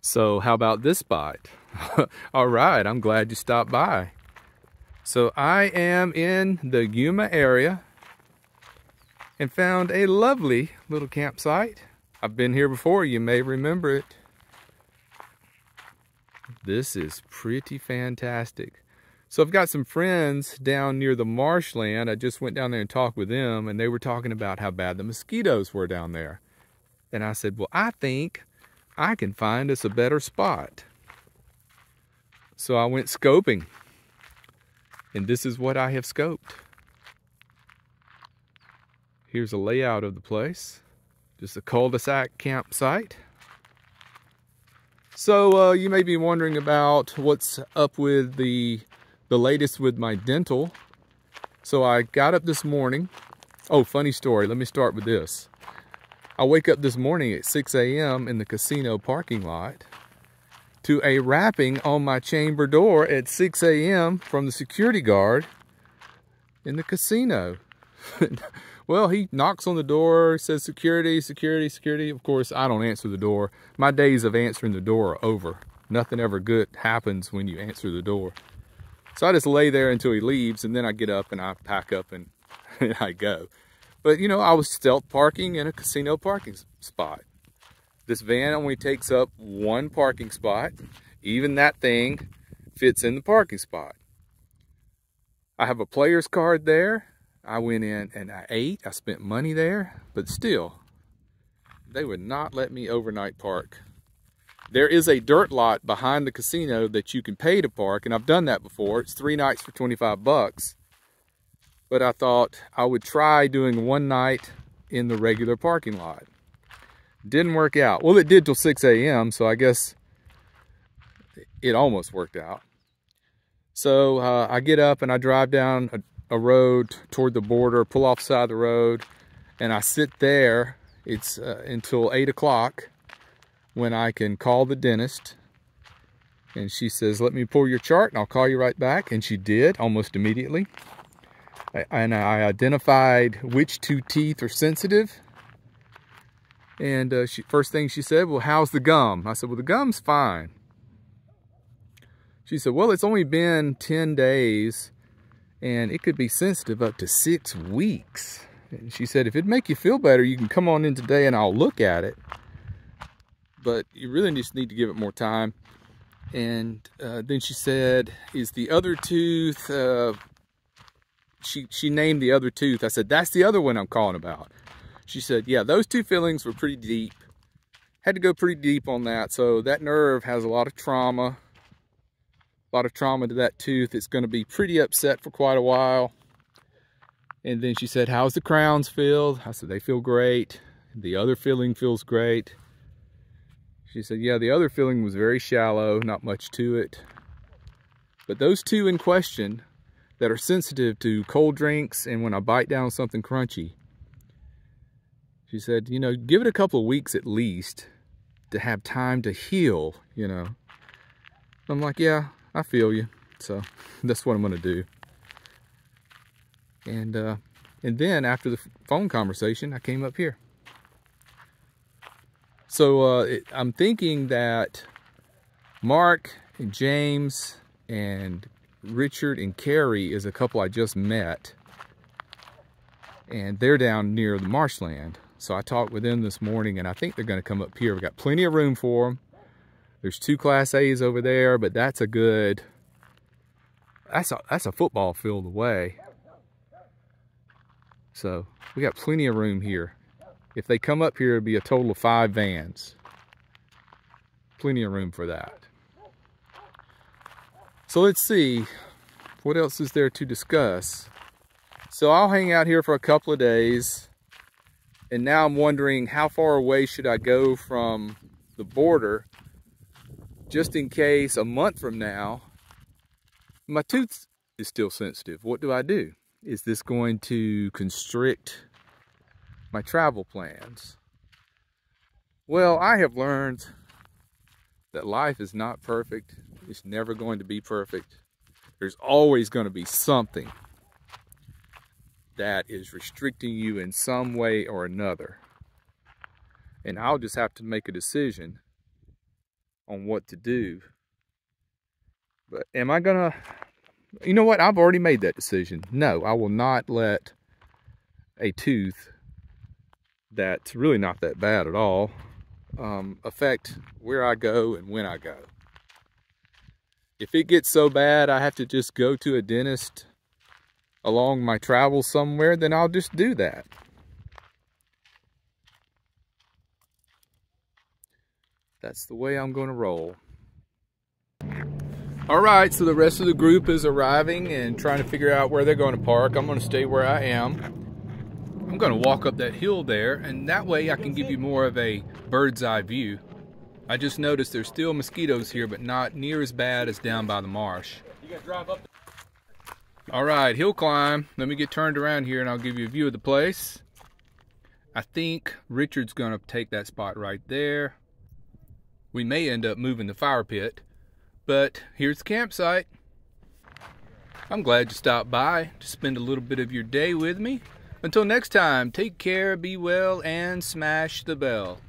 So how about this spot? All right, I'm glad you stopped by. So I am in the Yuma area and found a lovely little campsite. I've been here before, you may remember it. This is pretty fantastic. So I've got some friends down near the marshland. I just went down there and talked with them, and they were talking about how bad the mosquitoes were down there. And I said, well, I think I can find us a better spot. So I went scoping, and this is what I have scoped. Here's a layout of the place. Just a cul-de-sac campsite. So you may be wondering about what's up with the latest with my dental. So I got up this morning. Oh, funny story. Let me start with this. I wake up this morning at 6 a.m. in the casino parking lot to a rapping on my chamber door at 6 a.m. from the security guard in the casino. Well, he knocks on the door, says security, security, security. Of course, I don't answer the door. My days of answering the door are over. Nothing ever good happens when you answer the door. So I just lay there until he leaves, and then I get up and I pack up and I go. But you know, I was stealth parking in a casino parking spot. This van only takes up one parking spot. Even that thing fits in the parking spot. I have a player's card there. I went in and I ate. I spent money there, but still, they would not let me overnight park. There is a dirt lot behind the casino that you can pay to park, and I've done that before. It's 3 nights for 25 bucks. But I thought I would try doing one night in the regular parking lot. Didn't work out. Well, it did till 6 a.m., so I guess it almost worked out. So I get up and I drive down a road toward the border, pull off the side of the road, and I sit there. It's until 8 o'clock when I can call the dentist. And she says, let me pull your chart and I'll call you right back. And she did almost immediately. And I identified which 2 teeth are sensitive. And first thing she said, well, how's the gum? I said, well, the gum's fine. She said, well, it's only been 10 days and it could be sensitive up to 6 weeks. And she said, if it'd make you feel better, you can come on in today and I'll look at it. But you really just need to give it more time. And then she said, is the other tooth, she named the other tooth. I said, that's the other one I'm calling about. She said, yeah, those 2 fillings were pretty deep. Had to go pretty deep on that. So that nerve has a lot of trauma. A lot of trauma to that tooth. It's going to be pretty upset for quite a while. And then she said, how's the crowns feel? I said, they feel great. The other filling feels great. She said, yeah, the other filling was very shallow, not much to it. But those 2 in question that are sensitive to cold drinks and when I bite down something crunchy, she said, you know, give it a couple of weeks at least to have time to heal, you know. I'm like, yeah, I feel you. So that's what I'm going to do. And then after the phone conversation, I came up here. So I'm thinking that Mark and James and Richard and Carrie is a couple I just met. And they're down near the marshland. So I talked with them this morning and I think they're going to come up here. We've got plenty of room for them. There's 2 Class A's over there, but that's a good, that's a football field away. So we got plenty of room here. If they come up here, it'll be a total of 5 vans. Plenty of room for that. So let's see, what else is there to discuss? So I'll hang out here for a couple of days. And now I'm wondering how far away should I go from the border, just in case a month from now, my tooth is still sensitive. What do I do? Is this going to constrict my travel plans? Well, I have learned that life is not perfect. It's never going to be perfect. There's always going to be something that is restricting you in some way or another. And I'll just have to make a decision on what to do. But am I gonna, you know what? I've already made that decision. No, I will not let a tooth that's really not that bad at all affect where I go and when I go. If it gets so bad I have to just go to a dentist along my travels somewhere, then I'll just do that. That's the way I'm going to roll. All right, so the rest of the group is arriving and trying to figure out where they're going to park. I'm going to stay where I am. I'm going to walk up that hill there, and that way I can give you more of a bird's eye view. I just noticed there's still mosquitoes here, but not near as bad as down by the marsh. All right, hill climb. Let me get turned around here and I'll give you a view of the place. I think Richard's going to take that spot right there. We may end up moving the fire pit, but here's the campsite. I'm glad you stopped by to spend a little bit of your day with me. Until next time, take care, be well, and smash the bell.